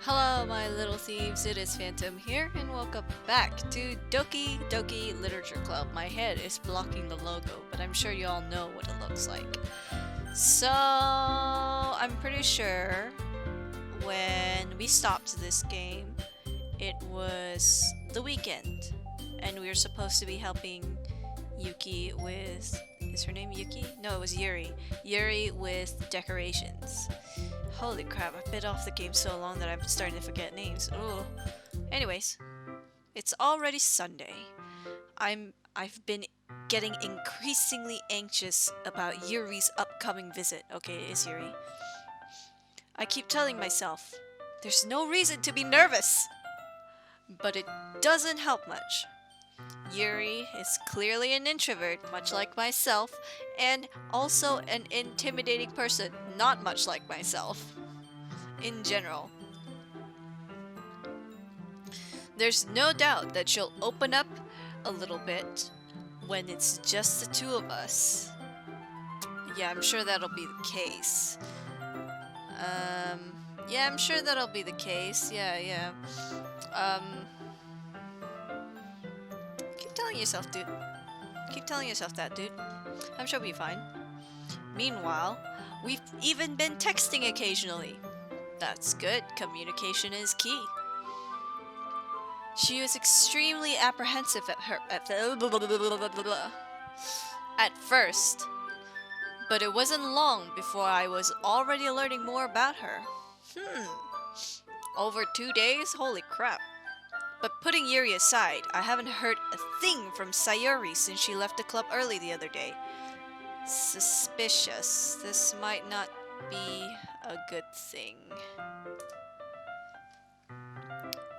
Hello, my little thieves, it is Phantom here, and welcome back to Doki Doki Literature Club. My head is blocking the logo, but I'm sure you all know what it looks like. So, I'm pretty sure when we stopped this game, it was the weekend, and we were supposed to be helping Yuki with. Is her name Yuki? No, it was Yuri. Yuri with decorations. Holy crap, I've been off the game so long that I'm starting to forget names. Ooh. Anyways, it's already Sunday. I've been getting increasingly anxious about Yuri's upcoming visit. Okay, it is Yuri. I keep telling myself, there's no reason to be nervous. But it doesn't help much. Yuri is clearly an introvert, much like myself, and also an intimidating person, not much like myself. In general. There's no doubt that she'll open up a little bit when it's just the two of us. Yeah, I'm sure that'll be the case. Yeah, I'm sure that'll be the case. Yeah. Keep telling yourself, dude. Keep telling yourself that, dude. I'm sure we'll be fine. Meanwhile, we've even been texting occasionally. That's good. Communication is key. She was extremely apprehensive at first, but it wasn't long before I was already learning more about her. Over 2 days? Holy crap. But putting Yuri aside, I haven't heard a thing from Sayori since she left the club early the other day. Suspicious. This might not be a good thing.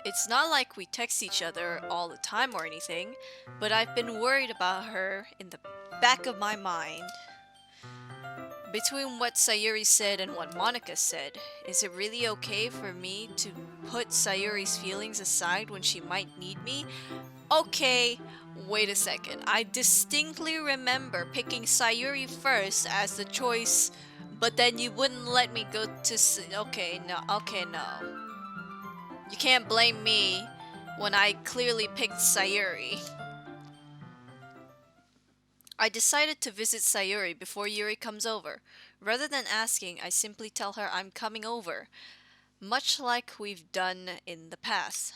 It's not like we text each other all the time or anything, but I've been worried about her in the back of my mind. Between what Sayori said and what Monica said, is it really okay for me to put Sayori's feelings aside when she might need me? Okay, wait a second. I distinctly remember picking Sayori first as the choice, but then you wouldn't let me go to okay, no. You can't blame me when I clearly picked Sayori. I decided to visit Sayori before Yuri comes over. Rather than asking, I simply tell her I'm coming over, much like we've done in the past.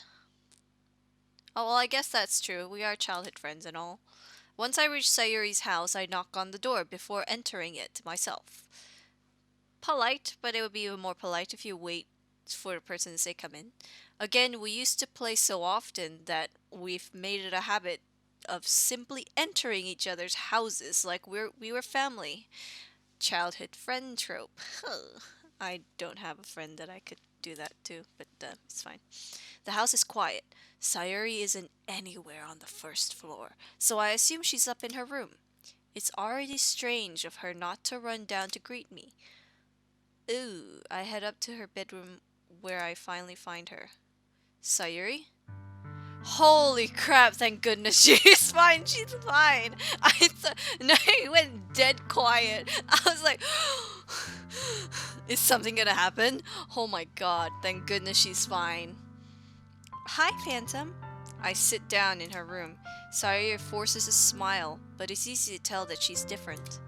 Oh, well, I guess that's true. We are childhood friends and all. Once I reach Sayori's house, I knock on the door before entering it myself. Polite, but it would be even more polite if you wait for the person to say come in. Again, we used to play so often that we've made it a habit of simply entering each other's houses like we were family. Childhood friend trope. I don't have a friend that I could do that to, but it's fine. The house is quiet. Sayori isn't anywhere on the first floor, so I assume she's up in her room. It's already strange of her not to run down to greet me. Ooh, I head up to her bedroom where I finally find her. Sayori? Holy crap, thank goodness she's fine, she's fine. No, it went dead quiet. I was like, is something gonna happen? Oh my god, thank goodness she's fine. Hi, Phantom. I sit down in her room. Sayori forces a smile, but it's easy to tell that she's different.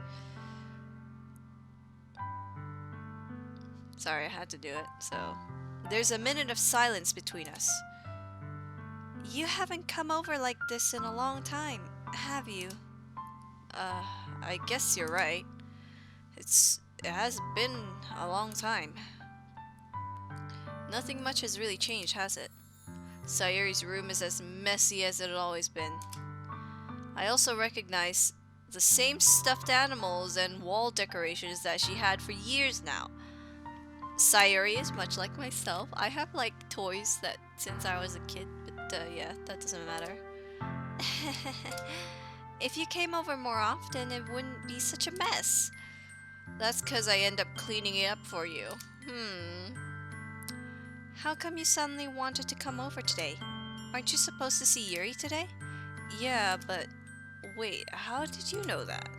Sorry, I had to do it, so... There's a minute of silence between us. You haven't come over like this in a long time, have you? I guess you're right. It has been a long time. Nothing much has really changed, has it? Sayori's room is as messy as it had always been. I also recognize the same stuffed animals and wall decorations that she had for years now. Sayori is much like myself. I have like toys that since I was a kid, but yeah, that doesn't matter. If you came over more often, it wouldn't be such a mess. That's cause I end up cleaning it up for you. How come you suddenly wanted to come over today? Aren't you supposed to see Yuri today? Yeah, but wait, how did you know that?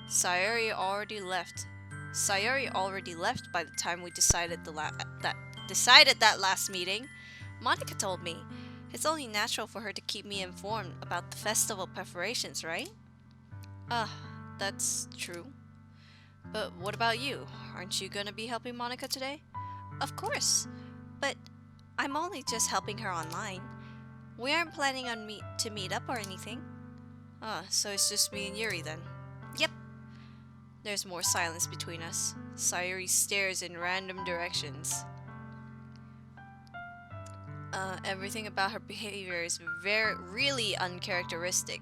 Sayori already left by the time we decided that decided that last meeting. Monica told me. It's only natural for her to keep me informed about the festival preparations, right? Ah, that's true. But what about you? Aren't you gonna be helping Monica today? Of course. But I'm only just helping her online. We aren't planning on to meet up or anything. Ah, so it's just me and Yuri then? Yep. There's more silence between us. Sayori stares in random directions. Everything about her behavior is really uncharacteristic.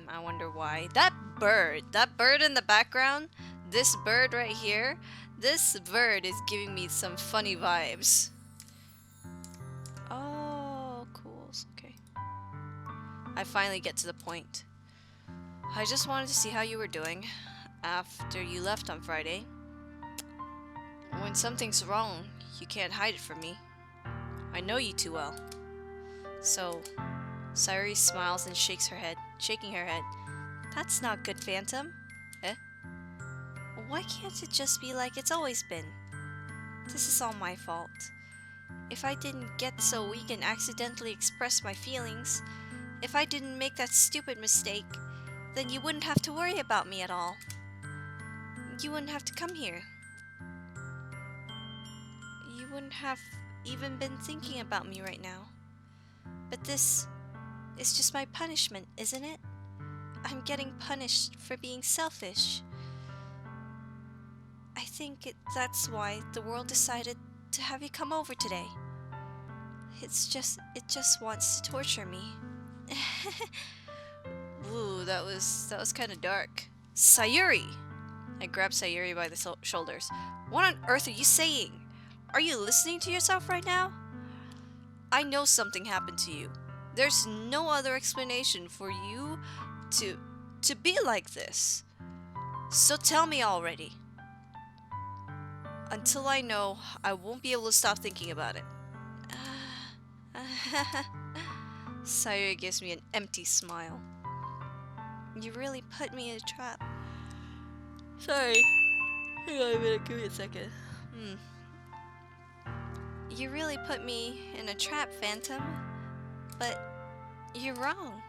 I wonder why. That bird in the background, this bird right here, this bird is giving me some funny vibes. Oh, cool. Okay. I finally get to the point. I just wanted to see how you were doing after you left on Friday. When something's wrong, you can't hide it from me. I know you too well. So, Sayori smiles and shaking her head. That's not good, Phantom. Eh? Why can't it just be like it's always been? This is all my fault. If I didn't get so weak and accidentally express my feelings, if I didn't make that stupid mistake, then you wouldn't have to worry about me at all. You wouldn't have to come here. You wouldn't have even been thinking about me right now. But this is just my punishment, isn't it? I'm getting punished for being selfish. I think that's why the world decided to have you come over today. It just wants to torture me. Ooh, that was kind of dark. Sayori! I grabbed Sayori by the shoulders. What on earth are you saying? Are you listening to yourself right now? I know something happened to you. There's no other explanation for you to be like this. So tell me already. Until I know, I won't be able to stop thinking about it. Sayori gives me an empty smile. You really put me in a trap. Sorry. Hang on a minute, give me a second. You really put me in a trap, Phantom. But you're wrong.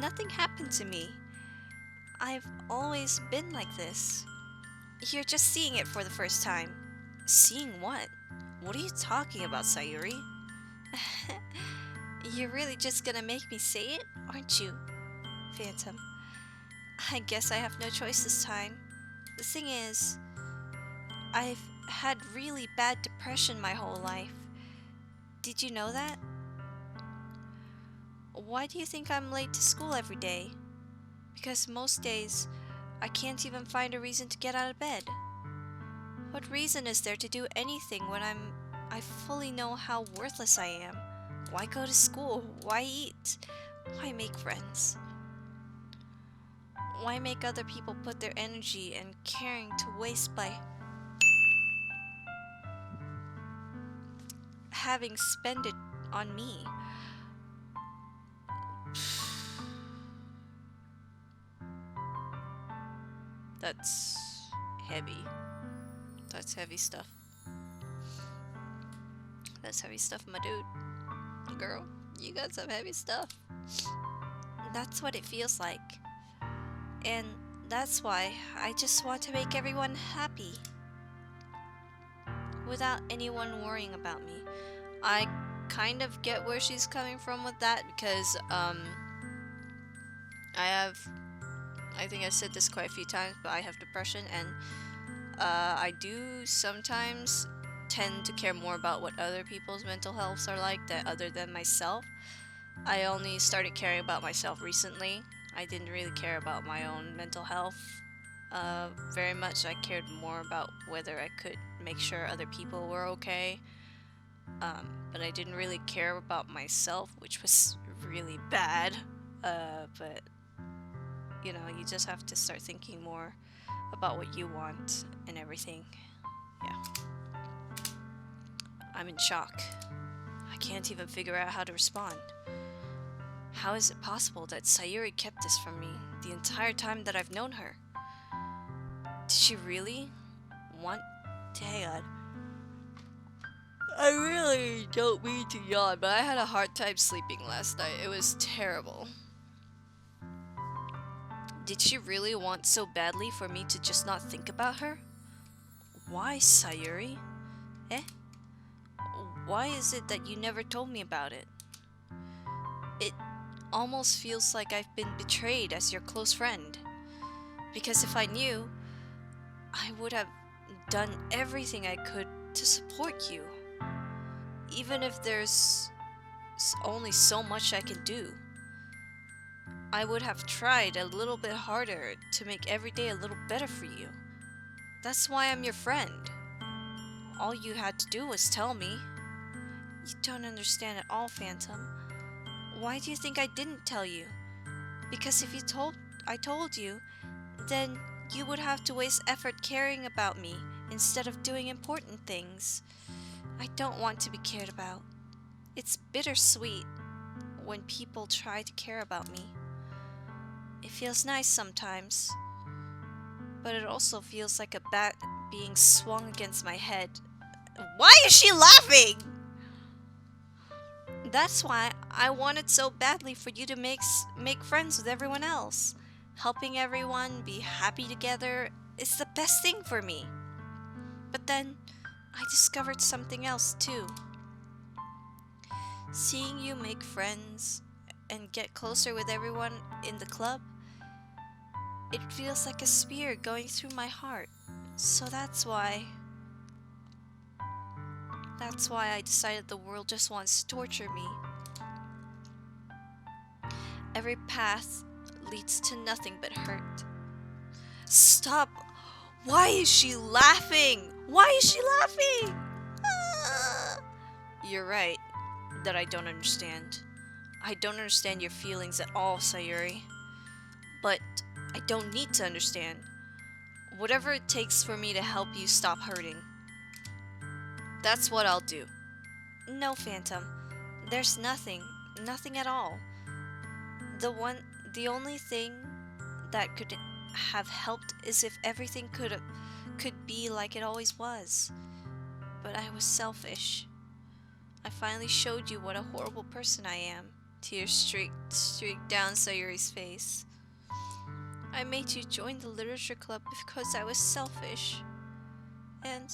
Nothing happened to me. I've always been like this. You're just seeing it for the first time. Seeing what? What are you talking about, Sayori? You're really just gonna make me say it, aren't you, Phantom? I guess I have no choice this time. The thing is, I've had really bad depression my whole life. Did you know that? Why do you think I'm late to school every day? Because most days, I can't even find a reason to get out of bed. What reason is there to do anything when I fully know how worthless I am? Why go to school? Why eat? Why make friends? Why make other people put their energy and caring to waste by having spent it on me? That's heavy. That's heavy stuff. That's heavy stuff, my dude. Girl, you got some heavy stuff. That's what it feels like. And that's why I just want to make everyone happy. Without anyone worrying about me. I kind of get where she's coming from with that because, I think I've said this quite a few times, but I have depression and I do sometimes tend to care more about what other people's mental healths are like other than myself. I only started caring about myself recently. I didn't really care about my own mental health very much. I cared more about whether I could make sure other people were okay. But I didn't really care about myself, which was really bad. But you know, you just have to start thinking more about what you want and everything. Yeah. I'm in shock. I can't even figure out how to respond. How is it possible that Sayori kept this from me the entire time that I've known her? Did she really want to hang on? I really don't mean to yawn, but I had a hard time sleeping last night. It was terrible. Did she really want so badly for me to just not think about her? Why, Sayori? Eh? Why is it that you never told me about it? It almost feels like I've been betrayed as your close friend. Because if I knew, I would have done everything I could to support you. Even if there's only so much I can do. I would have tried a little bit harder to make every day a little better for you. That's why I'm your friend. All you had to do was tell me. You don't understand at all, Phantom. Why do you think I didn't tell you? Because if I told you, then you would have to waste effort caring about me instead of doing important things. I don't want to be cared about. It's bittersweet when people try to care about me. It feels nice sometimes, but it also feels like a bat being swung against my head. Why is she laughing? That's why I wanted so badly for you to make friends with everyone else. Helping everyone be happy together is the best thing for me. But then I discovered something else too. Seeing you make friends and get closer with everyone in the club, it feels like a spear going through my heart. So that's why I decided the world just wants to torture me. Every path leads to nothing but hurt. Stop! Why is she laughing? Why is she laughing? Ah! You're right that I don't understand. I don't understand your feelings at all, Sayori. But I don't need to understand. Whatever it takes for me to help you stop hurting. That's what I'll do. No, Phantom. There's nothing at all. The only thing that could have helped is if everything could be like it always was. But I was selfish. I finally showed you what a horrible person I am. Tears streaked down Sayori's face. I made you join the literature club because I was selfish. And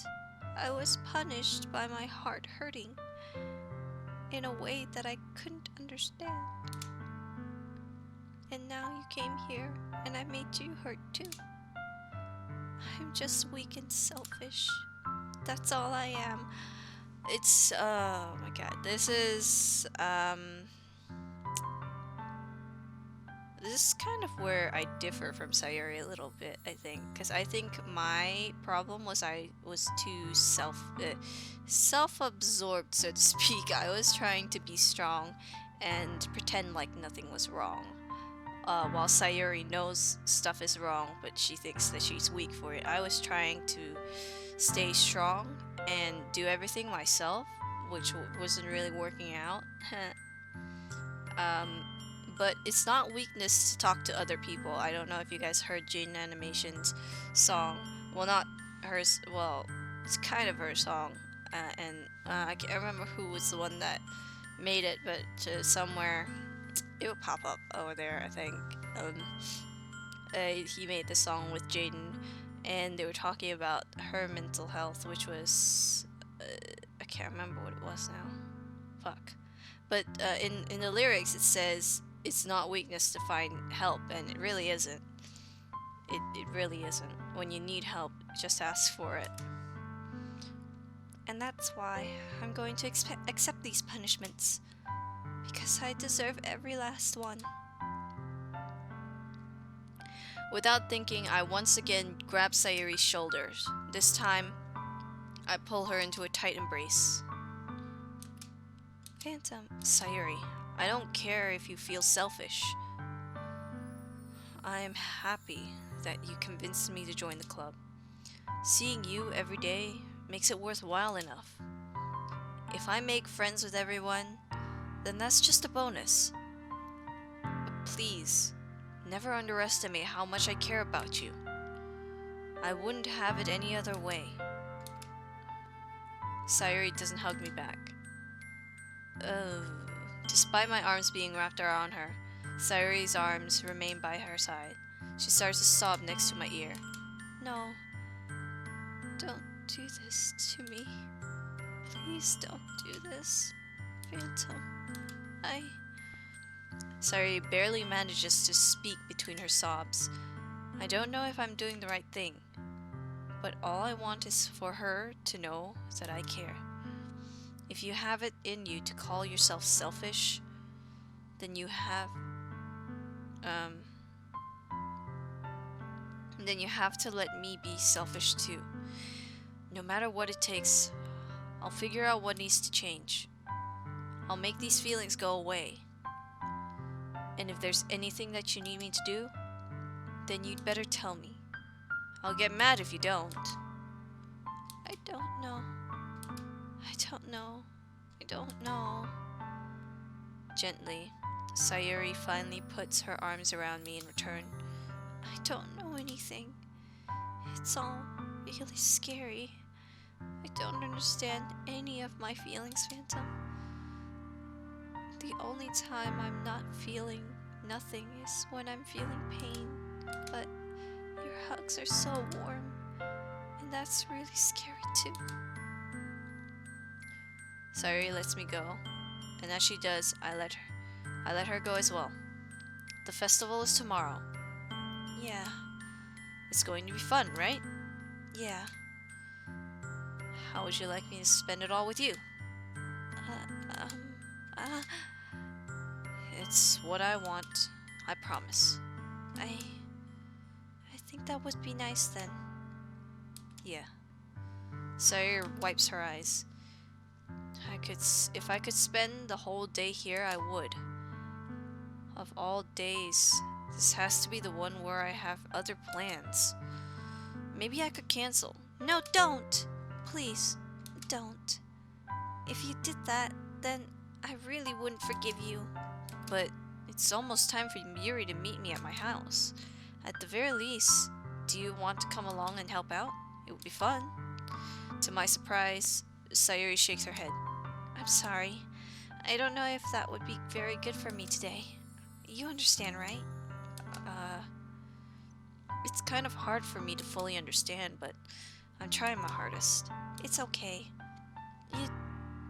I was punished by my heart hurting in a way that I couldn't understand. And now you came here and I made you hurt too. I'm just weak and selfish. That's all I am. It's, oh my god, this is kind of where I differ from Sayori a little bit, I think. Because I think my problem was I was too self-absorbed, so to speak. I was trying to be strong and pretend like nothing was wrong. While Sayori knows stuff is wrong, but she thinks that she's weak for it. I was trying to stay strong and do everything myself, which wasn't really working out. But it's not weakness to talk to other people. I don't know if you guys heard Jane Animation's song. Well, not hers. Well, it's kind of her song. I can't remember who was the one that made it, but somewhere it would pop up over there, I think. He made the song with Jaden, and they were talking about her mental health, which was I can't remember what it was now. Fuck. But in the lyrics it says it's not weakness to find help, and it really isn't. It really isn't. When you need help, just ask for it. And that's why I'm going to accept these punishments. Because I deserve every last one. Without thinking, I once again grab Sayori's shoulders. This time, I pull her into a tight embrace. Phantom, Sayori, I don't care if you feel selfish. I am happy that you convinced me to join the club. Seeing you every day makes it worthwhile enough. If I make friends with everyone, then that's just a bonus. But please, never underestimate how much I care about you. I wouldn't have it any other way. Sayori doesn't hug me back. Despite my arms being wrapped around her, Sayori's arms remain by her side. She starts to sob next to my ear. No, don't do this to me. Please don't do this, Phantom. Sayori barely manages to speak between her sobs. I don't know if I'm doing the right thing, but all I want is for her to know that I care. If you have it in you to call yourself selfish, then you have to let me be selfish too. No matter what it takes, I'll figure out what needs to change. I'll make these feelings go away. And if there's anything that you need me to do, then you'd better tell me. I'll get mad if you don't. I don't know. Gently, Sayori finally puts her arms around me in return. I don't know anything. It's all really scary. I don't understand any of my feelings, Phantom. The only time I'm not feeling nothing is when I'm feeling pain. But your hugs are so warm, and that's really scary too. Sayori lets me go, and as she does, I let her go as well. The festival is tomorrow. Yeah. It's going to be fun, right? Yeah. How would you like me to spend it all with you? It's what I want, I promise. I think that would be nice then. Yeah. Sayori wipes her eyes. If I could spend the whole day here, I would. Of all days, this has to be the one where I have other plans. Maybe I could cancel. No, don't! Please, don't. If you did that, then I really wouldn't forgive you. But it's almost time for Yuri to meet me at my house. At the very least, do you want to come along and help out? It would be fun. To my surprise, Sayori shakes her head. I'm sorry. I don't know if that would be very good for me today. You understand, right? It's kind of hard for me to fully understand, but I'm trying my hardest. It's okay. You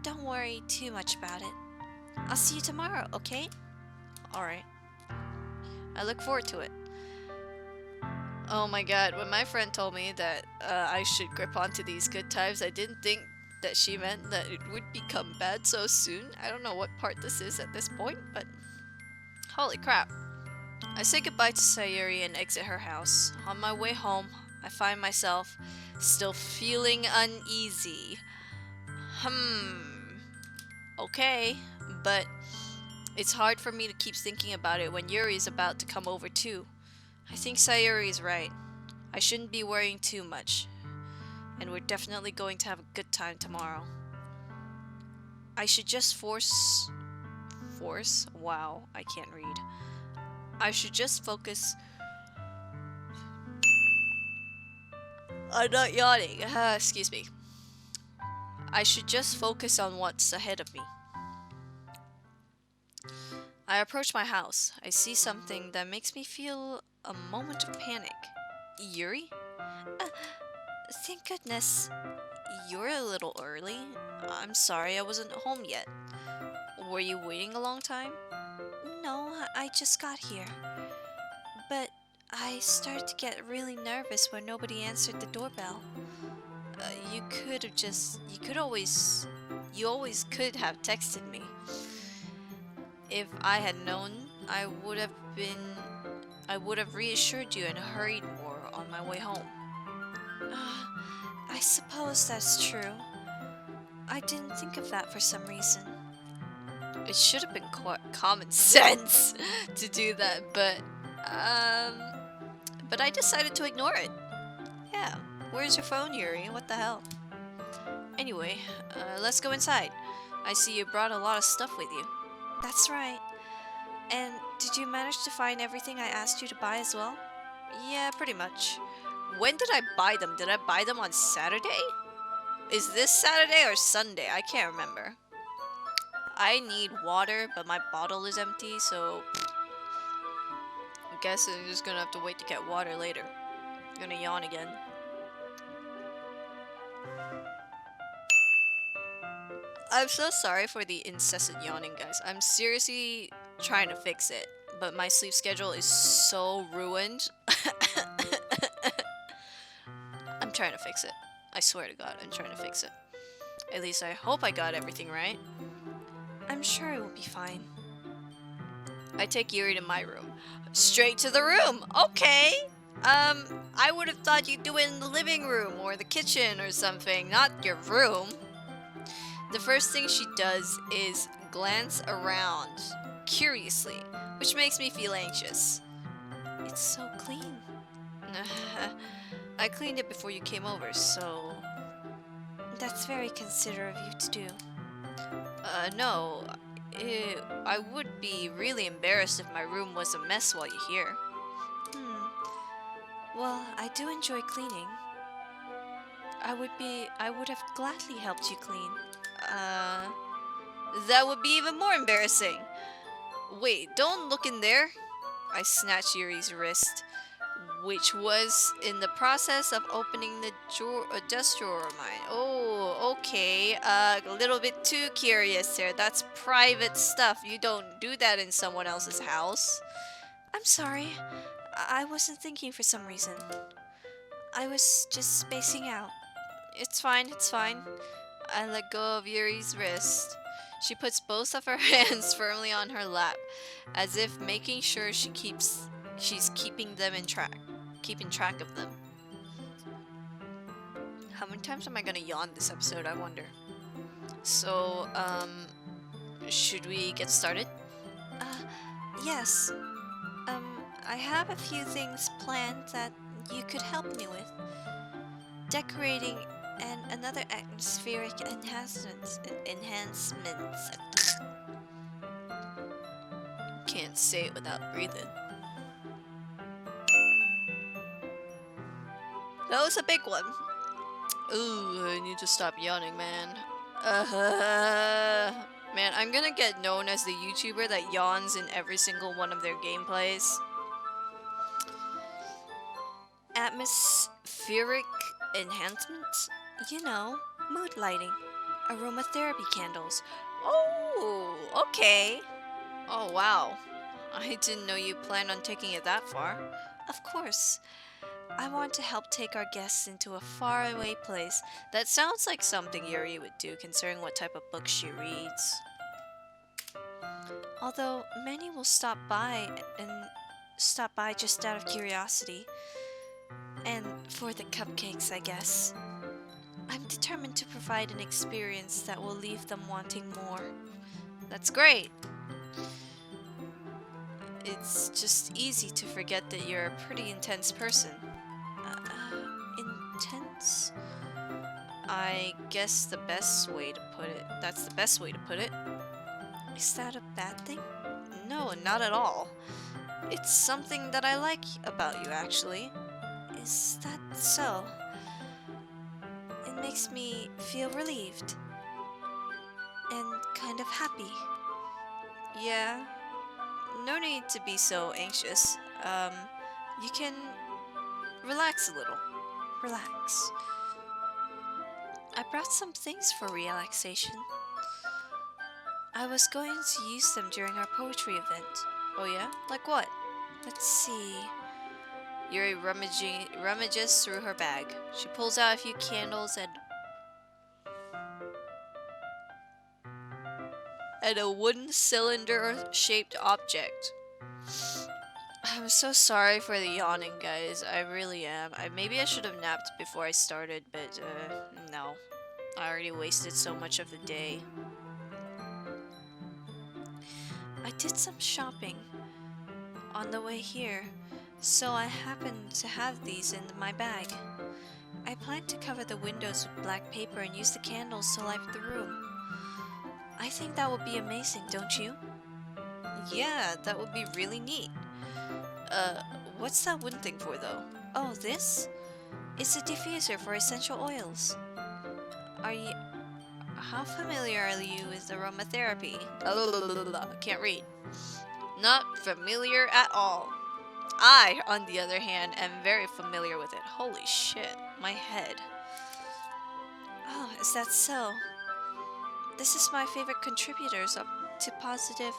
don't worry too much about it. I'll see you tomorrow, okay? Alright. I look forward to it. Oh my god, when my friend told me that I should grip onto these good times, I didn't think that she meant that it would become bad so soon. I don't know what part this is at this point, but holy crap. I say goodbye to Sayori and exit her house. On my way home, I find myself still feeling uneasy. Okay, but it's hard for me to keep thinking about it when Yuri's about to come over too. I think Sayori is right. I shouldn't be worrying too much. And we're definitely going to have a good time tomorrow. I should just force? Wow, I can't read. I should just focus. I'm not yawning. Excuse me. I should just focus on what's ahead of me. I approach my house. I see something that makes me feel a moment of panic. Yuri? Thank goodness. You're a little early. I'm sorry I wasn't home yet. Were you waiting a long time? No, I just got here. But I started to get really nervous when nobody answered the doorbell. You always could have texted me. If I had known, I would have reassured you and hurried more on my way home. I suppose that's true. I didn't think of that for some reason. It should have been common sense to do that, but I decided to ignore it. Yeah, where's your phone, Yuri? What the hell? Anyway, let's go inside. I see you brought a lot of stuff with you. That's right. And did you manage to find everything I asked you to buy as well? Yeah, pretty much. When did I buy them? Did I buy them on Saturday? Is this Saturday or Sunday? I can't remember. I need water, but my bottle is empty, so I guess I'm just gonna have to wait to get water later. I'm gonna yawn again. I'm so sorry for the incessant yawning, guys. I'm seriously trying to fix it, but my sleep schedule is so ruined. I'm trying to fix it. I swear to God, I'm trying to fix it. At least I hope I got everything right. I'm sure it will be fine. I take Yuri to my room. Straight to the room! Okay! I would have thought you'd do it in the living room or the kitchen or something, not your room. The first thing she does is glance around curiously, which makes me feel anxious. It's so clean. I cleaned it before you came over, so... That's very considerate of you to do. No. I would be really embarrassed if my room was a mess while you're here. Well, I do enjoy cleaning. I would have gladly helped you clean. That would be even more embarrassing. Wait, don't look in there. I snatched Yuri's wrist, which was in the process of opening the desk drawer of mine. Oh, okay. A little bit too curious there. That's private stuff. You don't do that in someone else's house. I'm sorry. I wasn't thinking for some reason. I was just spacing out. It's fine, it's fine. I let go of Yuri's wrist. She puts both of her hands firmly on her lap, as if making sure she's keeping them in track. Keeping track of them. How many times am I gonna yawn this episode, I wonder? So, should we get started? Yes. I have a few things planned that you could help me with. Decorating and another atmospheric enhancements. Can't say it without breathing. That was a big one. Ooh, I need to stop yawning, man. Man, I'm gonna get known as the YouTuber that yawns in every single one of their gameplays. Atmospheric enhancements? You know, mood lighting. Aromatherapy candles. Oh, okay. Oh, wow. I didn't know you planned on taking it that far. Of course. I want to help take our guests into a faraway place. That sounds like something Yuri would do, considering what type of books she reads. Although many will stop by just out of curiosity. And for the cupcakes, I guess. I'm determined to provide an experience that will leave them wanting more. That's great! It's just easy to forget that you're a pretty intense person. Intense? I guess the best way to put it. That's the best way to put it. Is that a bad thing? No, not at all. It's something that I like about you, actually. Is that so? It makes me feel relieved. And kind of happy. Yeah. No need to be so anxious. You can relax a little. Relax. I brought some things for relaxation. I was going to use them during our poetry event. Oh yeah? Like what? Let's see. Yuri rummages through her bag. She pulls out a few candles and a wooden cylinder-shaped object. I'm so sorry for the yawning, guys. I really am. Maybe I should have napped before I started, but no. I already wasted so much of the day. I did some shopping on the way here, so I happened to have these in my bag. I plan to cover the windows with black paper and use the candles to light the room. I think that would be amazing, don't you? Yeah, that would be really neat. What's that wooden thing for, though? Oh, this? It's a diffuser for essential oils. Are you... How familiar are you with aromatherapy? Can't read. Not familiar at all. I, on the other hand, am very familiar with it. Holy shit, my head. Oh, is that so? This is my favorite contributors to positive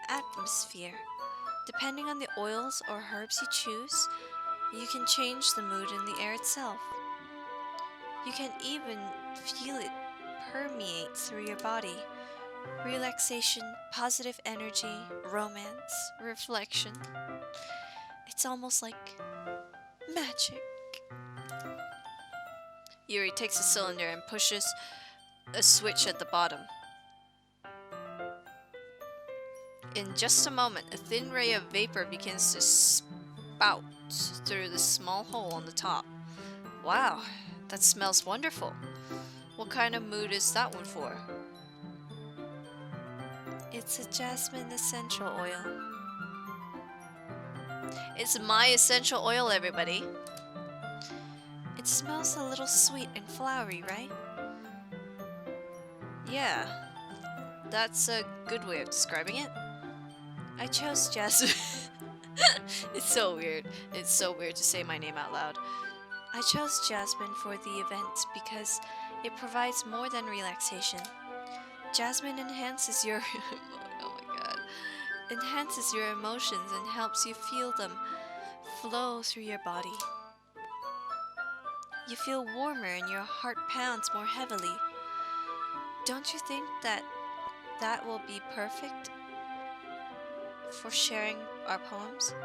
atmosphere. Depending on the oils or herbs you choose, you can change the mood in the air itself. You can even feel it permeate through your body. Relaxation, positive energy, romance, reflection. It's almost like magic. Yuri takes a cylinder and pushes a switch at the bottom. In just a moment, a thin ray of vapor begins to spout through the small hole on the top. Wow, that smells wonderful. What kind of mood is that one for? It's a jasmine essential oil. It's my essential oil, everybody. It smells a little sweet and flowery, right? Yeah, that's a good way of describing it. I chose jasmine. It's so weird. It's so weird to say my name out loud. I chose jasmine for the event because it provides more than relaxation. Jasmine enhances your oh my god. Enhances your emotions and helps you feel them flow through your body. You feel warmer and your heart pounds more heavily. Don't you think that will be perfect for sharing our poems?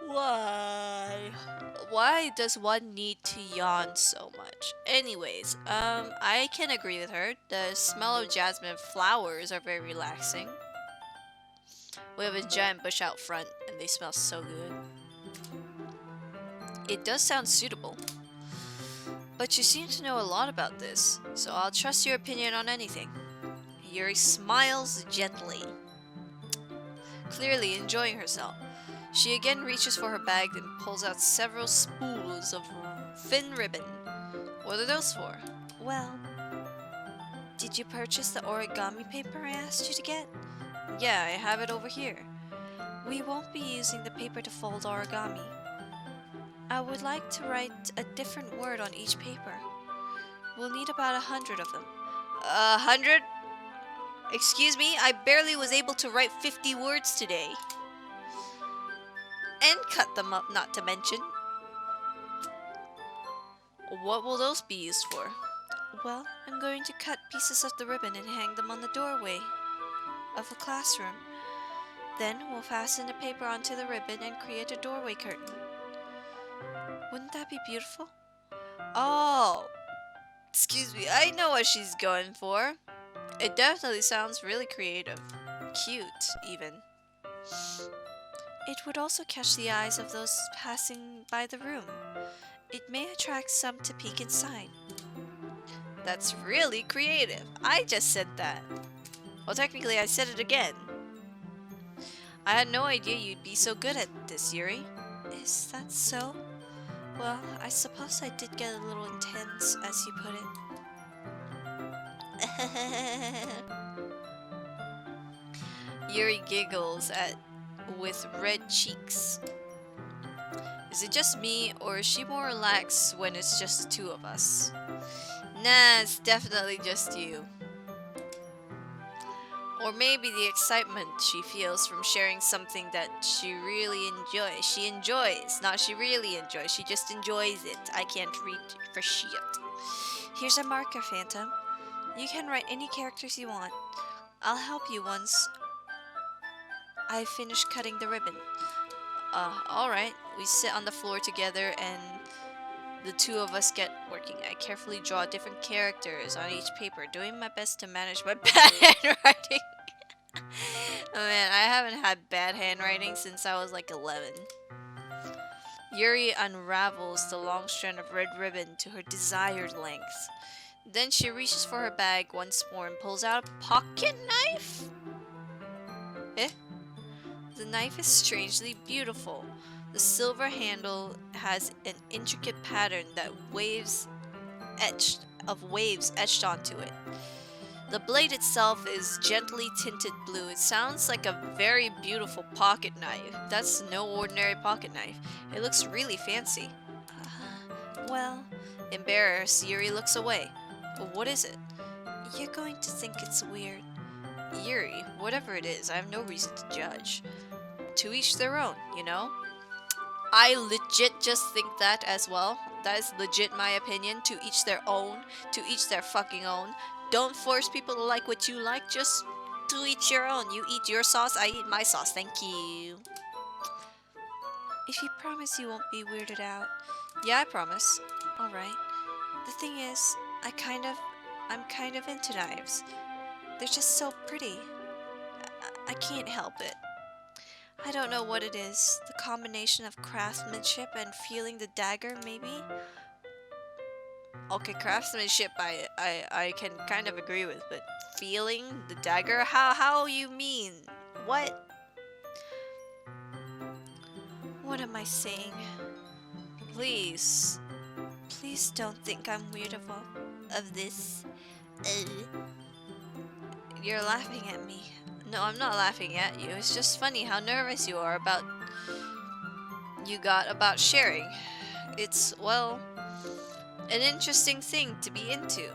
Why? Why does one need to yawn so much? Anyways, I can agree with her. The smell of jasmine flowers are very relaxing. We have a giant bush out front and they smell so good. It does sound suitable. But you seem to know a lot about this, so I'll trust your opinion on anything. Yuri smiles gently, clearly enjoying herself. She again reaches for her bag and pulls out several spools of thin ribbon. What are those for? Well, did you purchase the origami paper I asked you to get? Yeah, I have it over here. We won't be using the paper to fold origami. I would like to write a different word on each paper. We'll need about 100 of them. 100? Excuse me, I barely was able to write 50 words today. And cut them up, not to mention. What will those be used for? Well, I'm going to cut pieces of the ribbon and hang them on the doorway of the classroom. Then we'll fasten the paper onto the ribbon and create a doorway curtain. Wouldn't that be beautiful? Oh, excuse me, I know what she's going for. It definitely sounds really creative. Cute, even. It would also catch the eyes of those passing by the room. It may attract some to peek inside. That's really creative. I just said that. Well, technically, I said it again. I had no idea you'd be so good at this, Yuri. Is that so? Well, I suppose I did get a little intense, as you put it. Yuri giggles with red cheeks. Is it just me, or is she more relaxed when it's just the two of us? Nah, it's definitely just you. Or maybe the excitement she feels from sharing something that she really enjoys. She enjoys, not she really enjoys. She just enjoys it. I can't read for shit. Here's a marker, Phantom. You can write any characters you want. I'll help you once I finish cutting the ribbon. Alright. We sit on the floor together and the two of us get working. I carefully draw different characters on each paper, doing my best to manage my bad handwriting. Oh man, I haven't had bad handwriting since I was like 11. Yuri unravels the long strand of red ribbon to her desired length. Then she reaches for her bag once more and pulls out a pocket knife? Eh? The knife is strangely beautiful. The silver handle has an intricate pattern that waves waves etched onto it. The blade itself is gently tinted blue. It sounds like a very beautiful pocket knife. That's no ordinary pocket knife. It looks really fancy. Well, embarrassed, Yuri looks away. What is it? You're going to think it's weird. Yuri, whatever it is, I have no reason to judge. To each their own, you know? I legit just think that as well. That is legit my opinion. To each their own. To each their fucking own. Don't force people to like what you like. Just to each your own. You eat your sauce, I eat my sauce. Thank you. If you promise you won't be weirded out. Yeah, I promise. Alright. The thing is, I'm kind of into knives. They're just so pretty. I can't help it. I don't know what it is. The combination of craftsmanship and feeling the dagger, maybe? Okay, craftsmanship I can kind of agree with, but feeling the dagger? How you mean? What? What am I saying? Please don't think I'm weird of this. You're laughing at me. No, I'm not laughing at you. It's just funny how nervous you are about sharing. It's, well, an interesting thing to be into,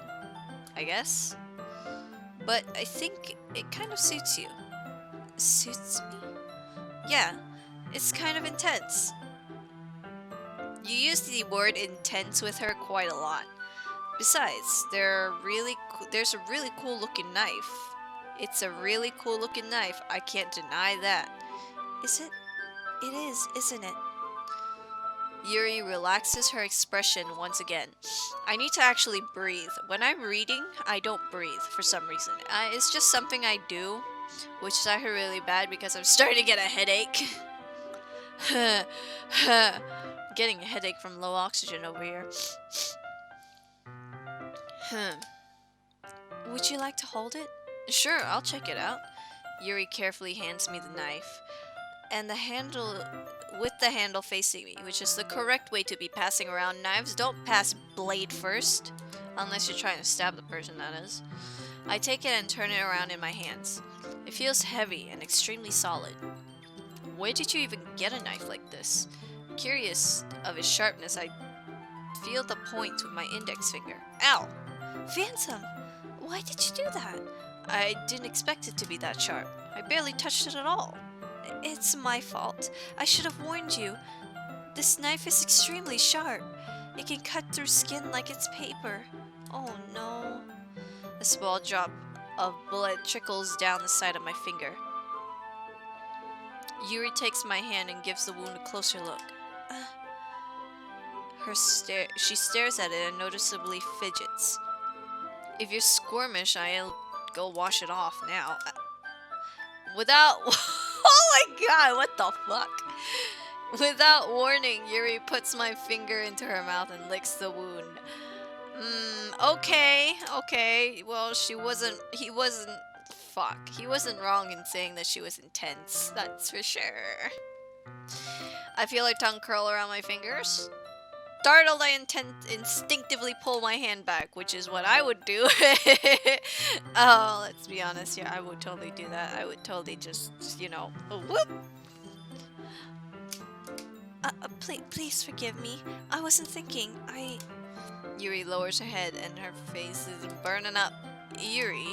I guess. But I think it kind of suits you. Suits me? Yeah, it's kind of intense. You use the word intense with her quite a lot. Besides, there's a really cool looking knife. It's a really cool looking knife. I can't deny that. Is it? It is, isn't it? Yuri relaxes her expression once again. I need to actually breathe. When I'm reading, I don't breathe for some reason. It's just something I do, which is actually really bad because I'm starting to get a headache. Getting a headache from low oxygen over here. Would you like to hold it? Sure, I'll check it out. Yuri carefully hands me the knife. And the handle facing me, which is the correct way to be passing around knives. Don't pass blade first, unless you're trying to stab the person, that is. I take it and turn it around in my hands. It feels heavy and extremely solid. Where did you even get a knife like this? Curious of its sharpness, I feel the point with my index finger. Ow! Phantom! Why did you do that? I didn't expect it to be that sharp. I barely touched it at all. It's my fault. I should have warned you. This knife is extremely sharp. It can cut through skin like it's paper. Oh no. A small drop of blood trickles down the side of my finger. Yuri takes my hand and gives the wound a closer look. She stares at it and noticeably fidgets. If you're squirmish, I'll go wash it off now. Without... Oh my god, what the fuck? Without warning, Yuri puts my finger into her mouth and licks the wound. Okay. Well, he wasn't wrong in saying that she was intense, that's for sure. I feel her tongue curl around my fingers. Startled, I instinctively pull my hand back, which is what I would do. Oh, let's be honest, yeah, I would totally do that. I would totally just you know, whoop. Please forgive me. I wasn't thinking. Yuri lowers her head and her face is burning up. Yuri?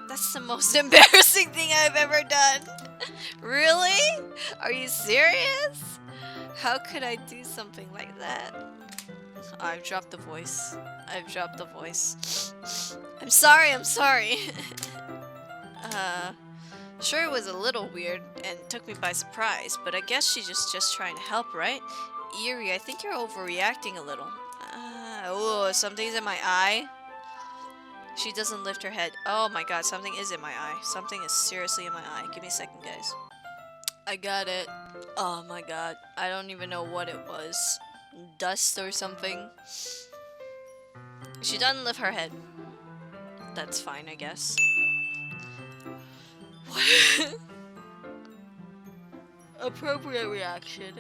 That's the most embarrassing thing I've ever done. Really? Are you serious? How could I do something like that? I've dropped the voice. I'm sorry. Sure it was a little weird and took me by surprise, but I guess she's just trying to help, right? Yuri, I think you're overreacting a little. Oh, something's in my eye. She doesn't lift her head. Oh my god, something is in my eye. Something is seriously in my eye. Give me a second, guys. I got it. Oh my god. I don't even know what it was. Dust or something. She doesn't lift her head. That's fine, I guess. Appropriate reaction.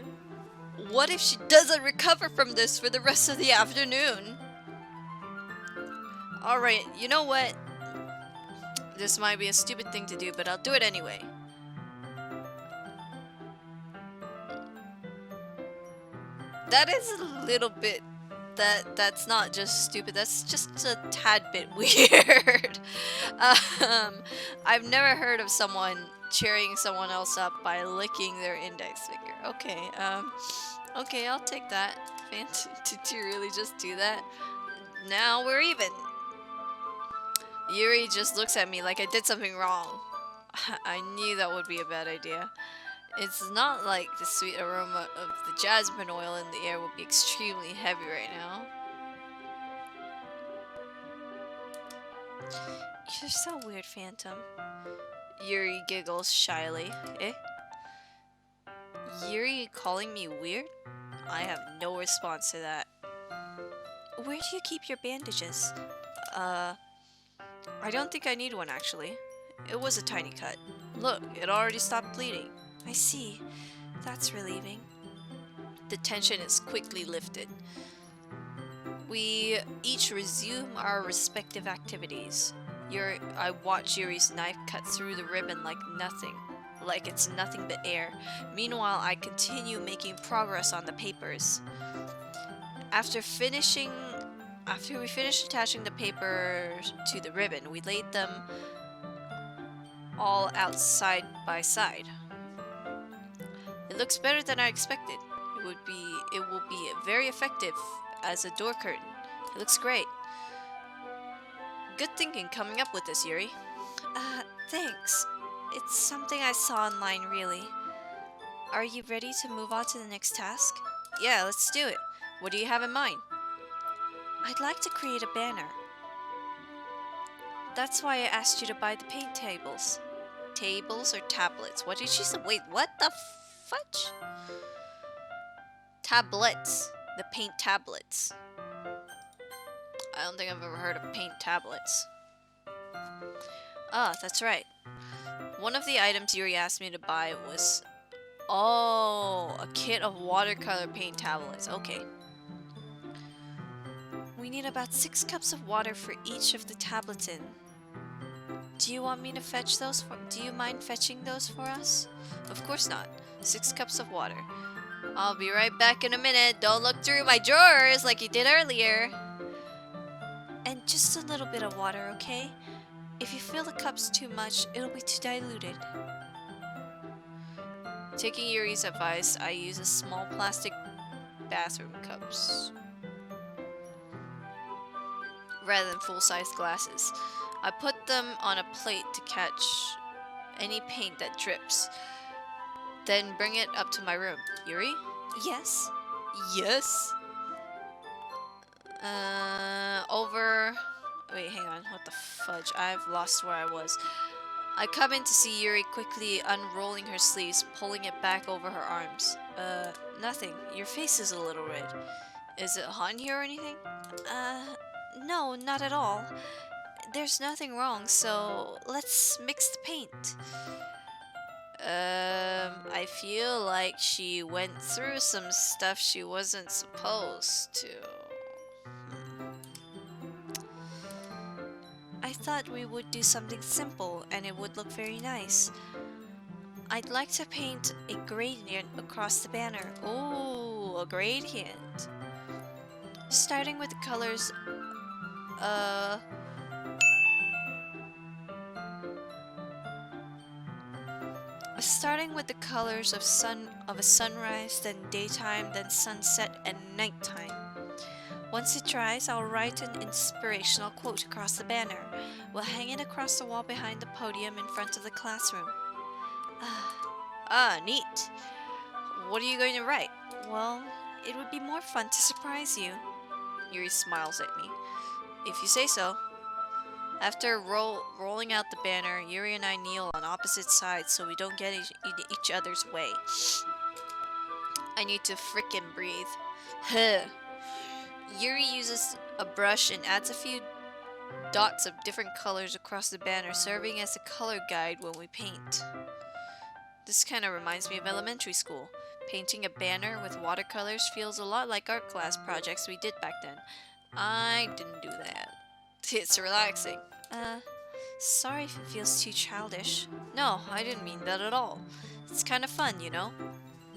What if she doesn't recover from this for the rest of the afternoon? Alright, you know what? This might be a stupid thing to do, but I'll do it anyway. That is a little bit... That's not just stupid, that's just a tad bit weird. um, I've never heard of someone cheering someone else up by licking their index finger. Okay, okay, I'll take that. Did you really just do that? Now we're even. Yuri just looks at me like I did something wrong. I knew that would be a bad idea. It's not like the sweet aroma of the jasmine oil in the air would be extremely heavy right now. You're so weird, Phantom. Yuri giggles shyly. Eh? Yuri calling me weird? I have no response to that. Where do you keep your bandages? I don't think I need one actually. It was a tiny cut. Look, it already stopped bleeding. I see. That's relieving. The tension is quickly lifted. We each resume our respective activities. I watch Yuri's knife cut through the ribbon like nothing. Like it's nothing but air. Meanwhile, I continue making progress on the papers. After we finished attaching the paper to the ribbon, we laid them all out side by side. It looks better than I expected. It will be very effective as a door curtain. It looks great. Good thinking coming up with this, Yuri. Thanks. It's something I saw online, really. Are you ready to move on to the next task? Yeah, let's do it. What do you have in mind? I'd like to create a banner. That's why I asked you to buy the paint tables. Tables or tablets? What did she say? Wait, what the fudge? Tablets. The paint tablets. I don't think I've ever heard of paint tablets. Ah, that's right. One of the items Yuri asked me to buy was... Oh, a kit of watercolor paint tablets. Okay. We need about 6 cups of water for each of the tablets in. Do you want me to fetch those do you mind fetching those for us? Of course not. 6 cups of water. I'll be right back in a minute. Don't look through my drawers like you did earlier. And just a little bit of water, okay? If you fill the cups too much, it'll be too diluted. Taking Yuri's advice, I use a small plastic bathroom cups rather than full-size glasses. I put them on a plate to catch any paint that drips. Then bring it up to my room. Yuri? Yes? Yes? Wait, hang on. What the fudge? I've lost where I was. I come in to see Yuri quickly unrolling her sleeves, pulling it back over her arms. Nothing. Your face is a little red. Is it hot in here or anything? No, not at all. There's nothing wrong, so let's mix the paint. I feel like she went through some stuff she wasn't supposed to. I thought we would do something simple and it would look very nice. I'd like to paint a gradient across the banner. Oh, a gradient. Starting with the colors, of a sunrise, then daytime, then sunset, and nighttime. Once it dries, I'll write an inspirational quote across the banner. We'll hang it across the wall behind the podium in front of the classroom. Neat. What are you going to write? Well, it would be more fun to surprise you. Yuri smiles at me. If you say so. After rolling out the banner, Yuri and I kneel on opposite sides so we don't get each other's way. I need to frickin' breathe. Huh. Yuri uses a brush and adds a few dots of different colors across the banner, serving as a color guide when we paint. This kind of reminds me of elementary school. Painting a banner with watercolors feels a lot like art class projects we did back then. I didn't do that. It's relaxing. Uh, Sorry if it feels too childish. No, I didn't mean that at all. It's kind of fun, you know?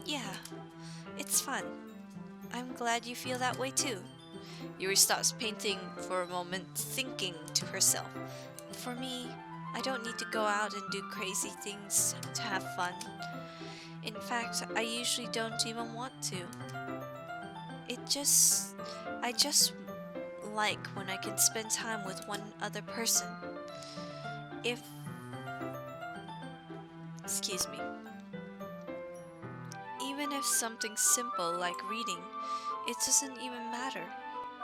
Yeah, it's fun. I'm glad you feel that way too. Yuri stops painting for a moment, thinking to herself. For me, I don't need to go out and do crazy things to have fun. In fact, I usually don't even want to. It just. I just like when I can spend time with one other person. If. Excuse me. Even if something simple like reading, it doesn't even matter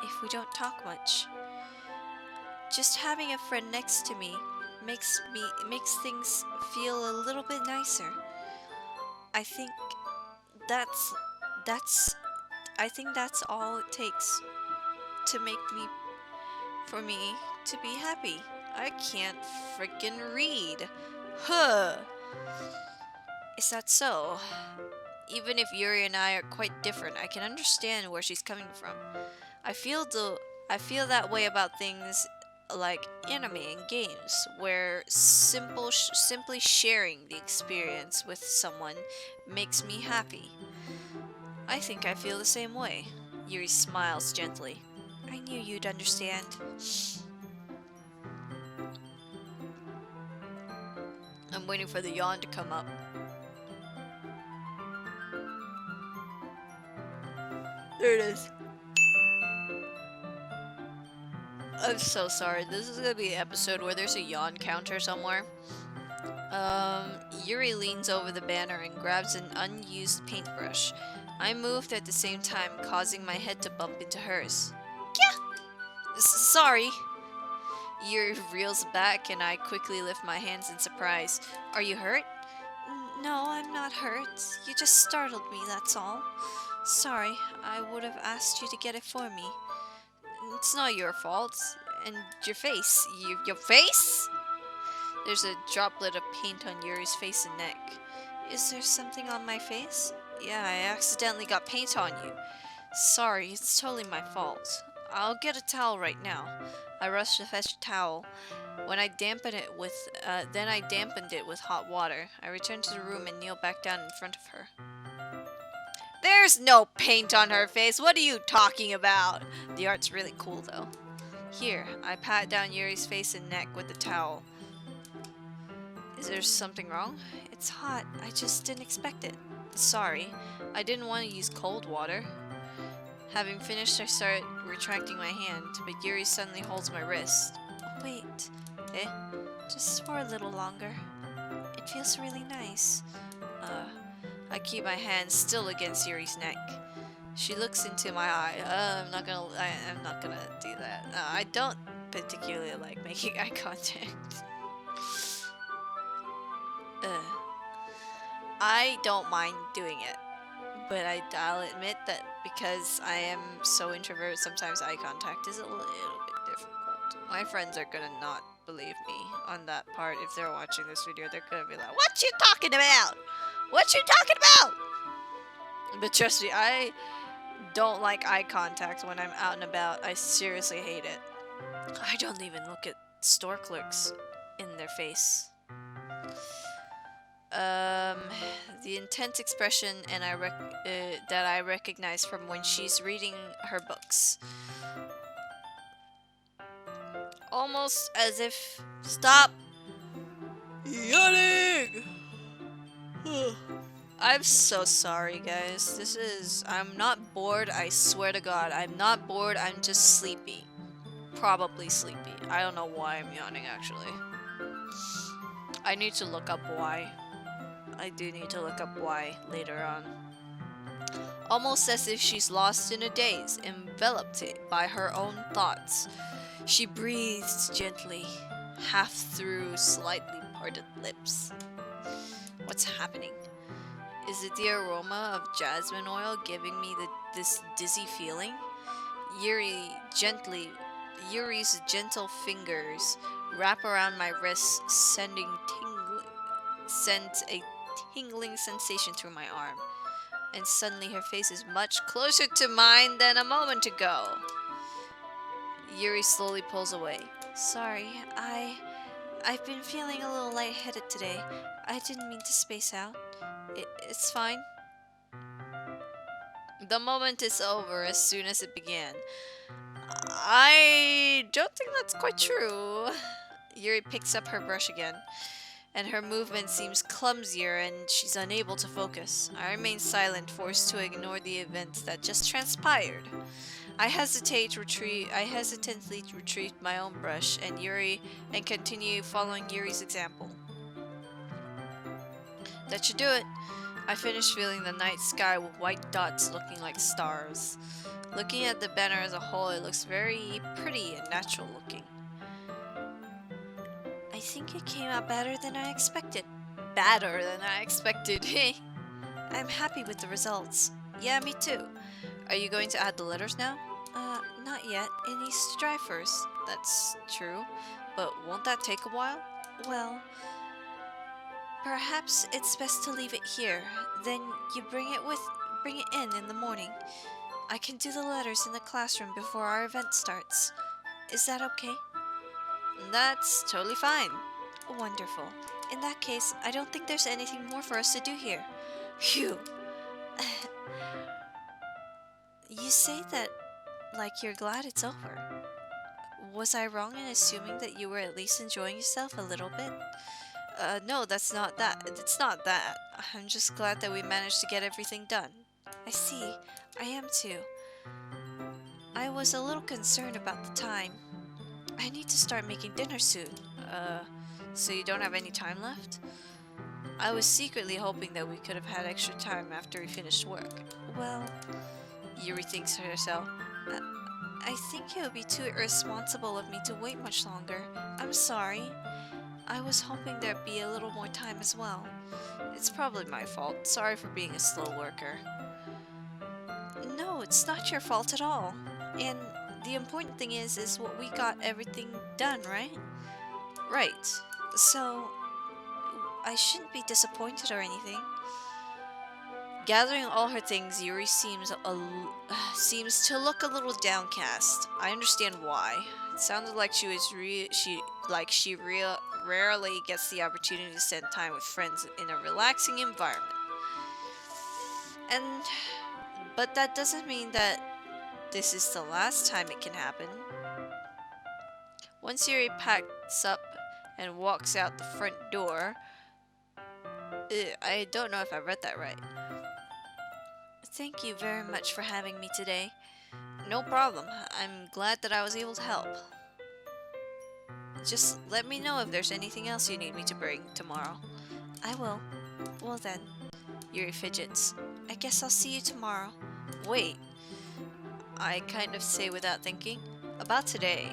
if we don't talk much. Just having a friend next to me makes things feel a little bit nicer. I think that's that's I think that's all it takes to make me for me to be happy. I can't freaking read. Huh. Is that so? Even if Yuri and I are quite different, I can understand where she's coming from. I feel the I feel that way about things like anime and games, where simply sharing the experience with someone makes me happy. I think I feel the same way. Yuri smiles gently. I knew you'd understand. I'm waiting for the yawn to come up. There it is. I'm so sorry. This is gonna be an episode where there's a yawn counter somewhere. Yuri leans over the banner and grabs an unused paintbrush. I moved at the same time, causing my head to bump into hers. Sorry. Yuri reels back and I quickly lift my hands in surprise. Are you hurt? No, I'm not hurt. You just startled me, that's all. Sorry, I would have asked you to get it for me. It's not your fault. And your face. Your face? There's a droplet of paint on Yuri's face and neck. Is there something on my face? Yeah, I accidentally got paint on you. Sorry, it's totally my fault. I'll get a towel right now. I rushed to fetch a towel. Then I dampened it with hot water. I returned to the room and kneeled back down in front of her. There's no paint on her face. What are you talking about? The art's really cool though. Here, I pat down Yuri's face and neck with the towel. Is there something wrong? It's hot. I just didn't expect it. Sorry. I didn't want to use cold water. Having finished, I start retracting my hand, but Yuri suddenly holds my wrist. Oh, wait. Eh? Just for a little longer. It feels really nice. I keep my hand still against Yuri's neck. She looks into my eye. I'm not gonna do that. I don't particularly like making eye contact. I don't mind doing it, but I'll admit that because I am so introverted, sometimes eye contact is a little bit difficult. My friends are gonna not believe me on that part. If they're watching this video, they're gonna be like, "What you talking about? What you talking about?" But trust me, I don't like eye contact when I'm out and about. I seriously hate it. I don't even look at store clerks in their face. The intense expression that I recognize from when she's reading her books. Almost as if... Stop! Yawning! I'm so sorry, guys. I'm not bored, I swear to God. I'm not bored, I'm just sleepy. Probably sleepy. I don't know why I'm yawning, actually. I need to look up why. I do need to look up why later on. Almost as if she's lost in a daze, enveloped by her own thoughts. She breathes gently, half through slightly parted lips. What's happening? Is it the aroma of jasmine oil giving me this dizzy feeling? Yuri's gentle fingers wrap around my wrists, sends a tingling sensation through my arm. And suddenly her face is much closer to mine than a moment ago. Yuri slowly pulls away. Sorry, I've been feeling a little lightheaded today. I didn't mean to space out. It's fine. The moment is over as soon as it began. I don't think that's quite true. Yuri picks up her brush again, and her movement seems clumsier and she's unable to focus. I remain silent, forced to ignore the events that just transpired. I hesitantly retrieve my own brush and continue following Yuri's example. That should do it. I finished filling the night sky with white dots looking like stars. Looking at the banner as a whole, it looks very pretty and natural looking. I think it came out better than I expected. Better than I expected. I'm happy with the results. Yeah, me too. Are you going to add the letters now? Not yet. It needs to dry first. That's true. But won't that take a while? Well, perhaps it's best to leave it here. Then you bring it in the morning. I can do the letters in the classroom before our event starts. Is that okay? That's totally fine. Wonderful. In that case, I don't think there's anything more for us to do here. Phew. You say that like you're glad it's over. Was I wrong in assuming that you were at least enjoying yourself a little bit? No, that's not that. It's not that. I'm just glad that we managed to get everything done. I see. I am too. I was a little concerned about the time. I need to start making dinner soon. So you don't have any time left? I was secretly hoping that we could have had extra time after we finished work. Well, Yuri thinks to herself. I think it would be too irresponsible of me to wait much longer. I'm sorry. I was hoping there'd be a little more time as well. It's probably my fault. Sorry for being a slow worker. No, it's not your fault at all. And the important thing is what we got everything done, right? Right. So, I shouldn't be disappointed or anything. Gathering all her things, Yuri seems to look a little downcast. I understand why. It sounded like she rarely gets the opportunity to spend time with friends in a relaxing environment. But that doesn't mean that this is the last time it can happen. Once Yuri packs up and walks out the front door, I don't know if I read that right. Thank you very much for having me today. No problem. I'm glad that I was able to help. Just let me know if there's anything else you need me to bring tomorrow. I will. Well then. Yuri fidgets. I guess I'll see you tomorrow. Wait. I kind of say without thinking. About today.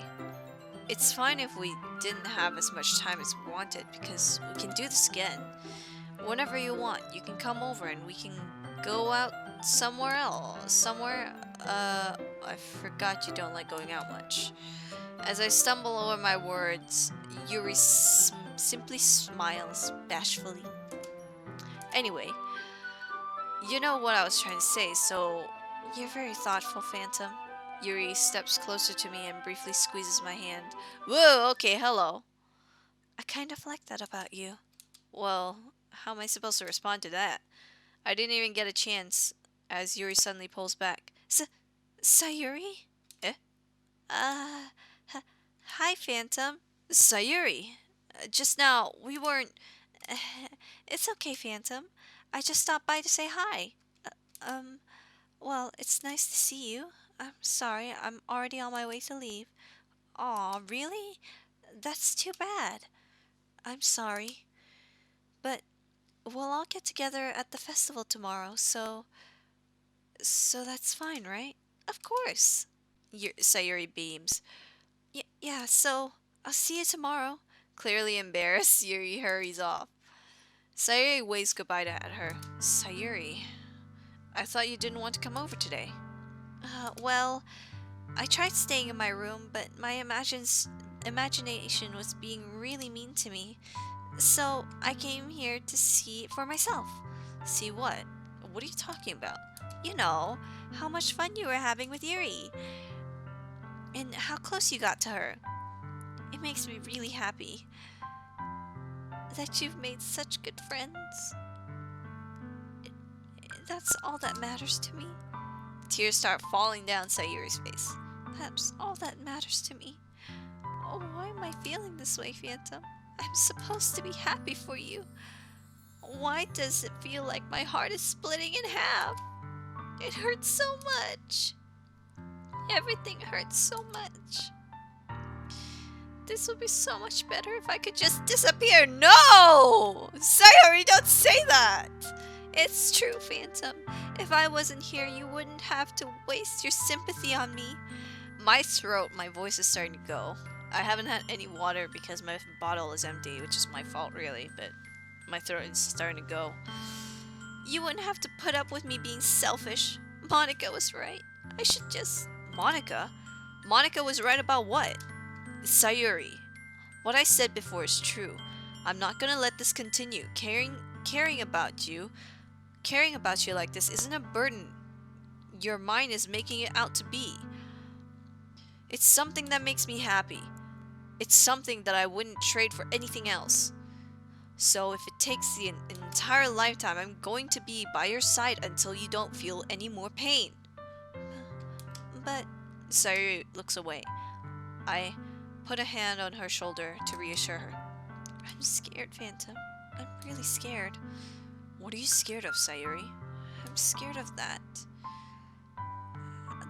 It's fine if we didn't have as much time as we wanted, because we can do this again. Whenever you want, you can come over and we can go out somewhere else. I forgot you don't like going out much. As I stumble over my words, Yuri simply smiles bashfully. Anyway, you know what I was trying to say, so you're very thoughtful, Phantom. Yuri steps closer to me and briefly squeezes my hand. Whoa, okay, hello. I kind of like that about you. Well, how am I supposed to respond to that? I didn't even get a chance, as Yuri suddenly pulls back. Sayori? Eh? Hi, Phantom. Sayori. Just now, we weren't... It's okay, Phantom. I just stopped by to say hi. Well, it's nice to see you. I'm sorry, I'm already on my way to leave. Aw, really? That's too bad. I'm sorry. But we'll all get together at the festival tomorrow, so that's fine, right? Of course. Sayuri beams. Yeah, so I'll see you tomorrow. Clearly embarrassed, Yuri hurries off. Sayuri waves goodbye at her. Sayuri, I thought you didn't want to come over today. Well, I tried staying in my room, but my imagination was being really mean to me. So I came here to see it for myself. See what? What are you talking about? You know, how much fun you were having with Yuri. and how close you got to her. It makes me really happy that you've made such good friends. That's all that matters to me. Tears start falling down Sayori's face. That's all that matters to me. Oh, why am I feeling this way, Phantom? I'm supposed to be happy for you. Why does it feel like my heart is splitting in half? It hurts so much. Everything hurts so much. This would be so much better if I could just disappear. No! Sayori, don't say that! It's true, Phantom. If I wasn't here, you wouldn't have to waste your sympathy on me. My throat, my voice is starting to go. I haven't had any water because my bottle is empty, which is my fault really, but my throat is starting to go. You wouldn't have to put up with me being selfish. Monica was right. I should just... Monica? Monica was right about what? Sayori. What I said before is true. I'm not gonna let this continue. Caring about you like this isn't a burden your mind is making it out to be. It's something that makes me happy. It's something that I wouldn't trade for anything else. So if it takes an entire lifetime, I'm going to be by your side until you don't feel any more pain. But... Sayori looks away. I put a hand on her shoulder to reassure her. I'm scared, Phantom. I'm really scared. What are you scared of, Sayori? I'm scared of that.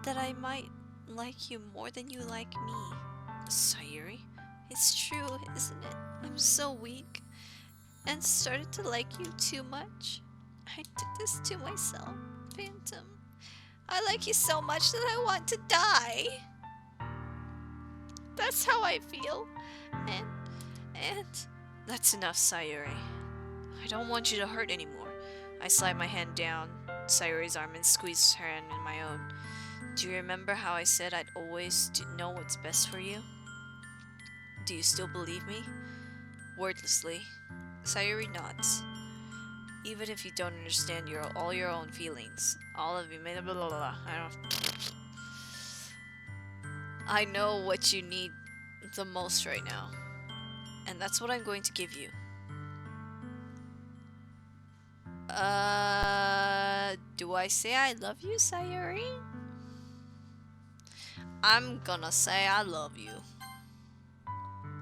That I might like you more than you like me. Sayori? It's true, isn't it? I'm so weak. And started to like you too much. I did this to myself, Phantom. I like you so much that I want to die. That's how I feel. And... That's enough, Sayori. I don't want you to hurt anymore. I slide my hand down Sayori's arm and squeeze her hand in my own. Do you remember how I said I'd always know what's best for you? Do you still believe me? Wordlessly, Sayori nods. Even if you don't understand all your own feelings, all of you made blah blah blah. I know what you need the most right now, and that's what I'm going to give you. Do I say I love you, Sayori? I'm gonna say I love you.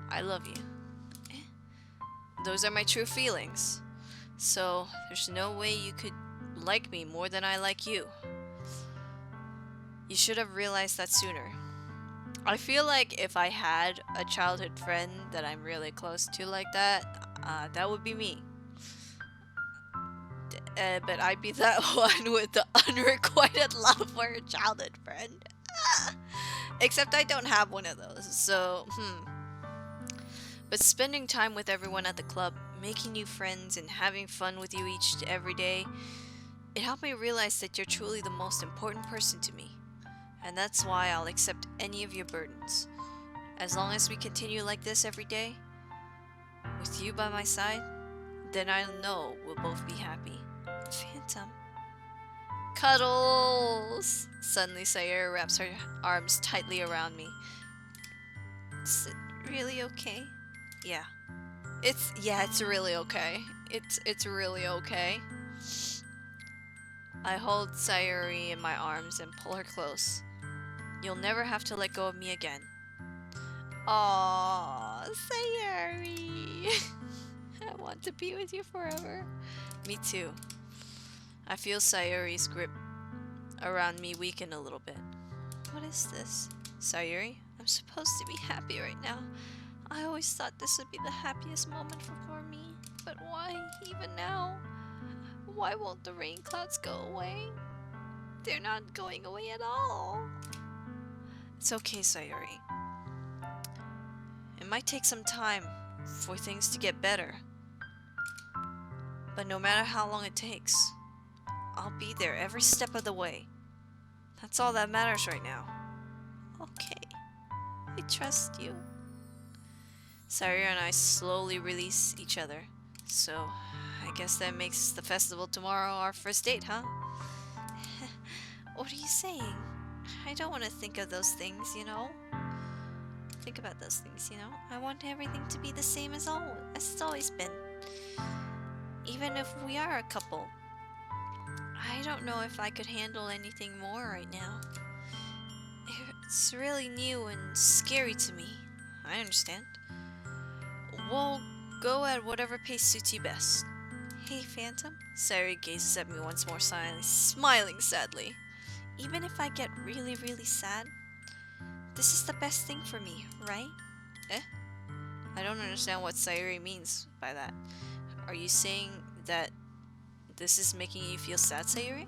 I love you. Those are my true feelings. So, there's no way you could like me more than I like you. You should have realized that sooner. I feel like if I had a childhood friend that I'm really close to like that, that would be me. But I'd be that one with the unrequited love for a childhood friend. Except I don't have one of those, so, But spending time with everyone at the club, making new friends, and having fun with you every day, it helped me realize that you're truly the most important person to me. And that's why I'll accept any of your burdens. As long as we continue like this every day, with you by my side, then I'll know we'll both be happy. Phantom. Cuddles! Suddenly Sayori wraps her arms tightly around me. Is it really okay? Yeah. It's really okay. It's really okay. I hold Sayori in my arms and pull her close. You'll never have to let go of me again. Aww, Sayori. I want to be with you forever. Me too. I feel Sayori's grip around me weaken a little bit. What is this? Sayori, I'm supposed to be happy right now. I always thought this would be the happiest moment for me. But why, even now? Why won't the rain clouds go away? They're not going away at all. It's okay, Sayori. It might take some time for things to get better. But no matter how long it takes, I'll be there every step of the way. That's all that matters right now. Okay. I trust you. Sayori and I slowly release each other. So, I guess that makes the festival tomorrow our first date, huh? What are you saying? I don't want to think of those things, you know? think about those things, you know? I want everything to be the same as it's always been. Even if we are a couple. I don't know if I could handle anything more right now. It's really new and scary to me. I understand. We'll go at whatever pace suits you best. Hey, Phantom? Sayori gazes at me once more, smiling sadly. Even if I get really, really sad, this is the best thing for me, right? Eh? I don't understand what Sayori means by that. Are you saying that this is making you feel sad, Sayori?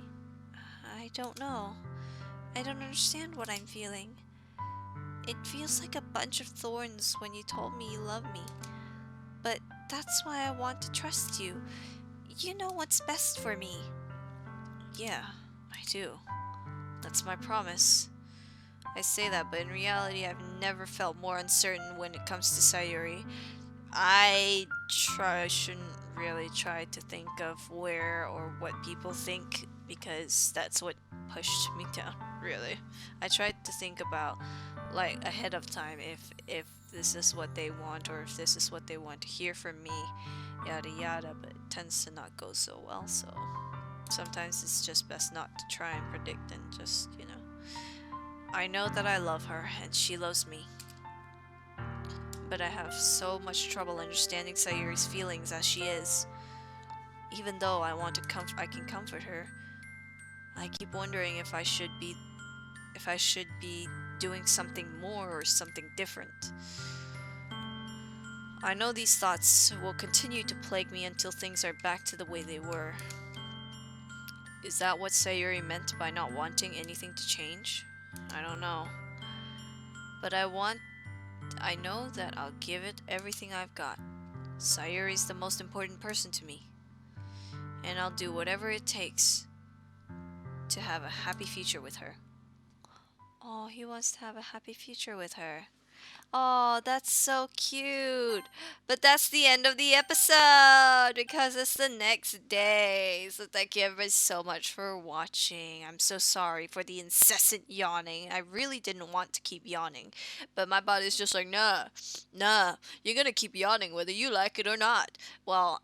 I don't know. I don't understand what I'm feeling. It feels like a bunch of thorns when you told me you love me. But that's why I want to trust you. You know what's best for me. Yeah, I do. That's my promise. I say that, but in reality, I've never felt more uncertain when it comes to Sayori. I shouldn't really try to think of where or what people think, because that's what pushed me down, really. I tried to think about, like, ahead of time, if this is what they want, or if this is what they want to hear from me, yada yada, but it tends to not go so well, so sometimes it's just best not to try and predict and just, you know. I know that I love her, and she loves me. But I have so much trouble understanding Sayori's feelings as she is. Even though I want to I can comfort her, I keep wondering if I should be doing something more or something different. I know these thoughts will continue to plague me until things are back to the way they were. Is that what Sayori meant by not wanting anything to change? I don't know. But I know that I'll give it everything I've got. Sayori's the most important person to me. And I'll do whatever it takes to have a happy future with her. Oh, he wants to have a happy future with her. Oh, that's so cute. But that's the end of the episode because it's the next day. So thank you everybody so much for watching. I'm so sorry for the incessant yawning. I really didn't want to keep yawning. But my body's just like, nah, you're gonna keep yawning whether you like it or not. Well,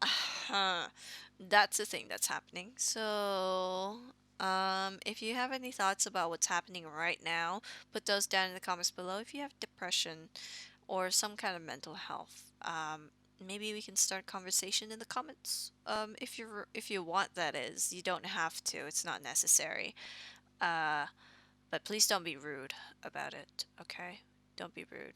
that's the thing that's happening. So, if you have any thoughts about what's happening right now, put those down in the comments below. If you have depression or some kind of mental health, maybe we can start conversation in the comments. If you want, that is. You don't have to. It's not necessary. But please don't be rude about it. Okay? Don't be rude.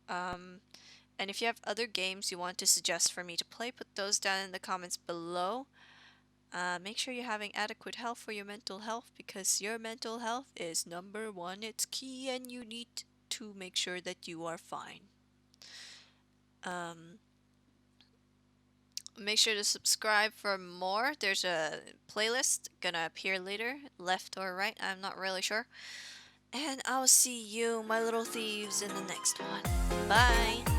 And if you have other games you want to suggest for me to play, put those down in the comments below. Make sure you're having adequate health for your mental health, because your mental health is number one. It's key, and you need to make sure that you are fine. Make sure to subscribe for more. There's a playlist gonna appear later, left or right, I'm not really sure. And I'll see you, my little thieves, in the next one. Bye!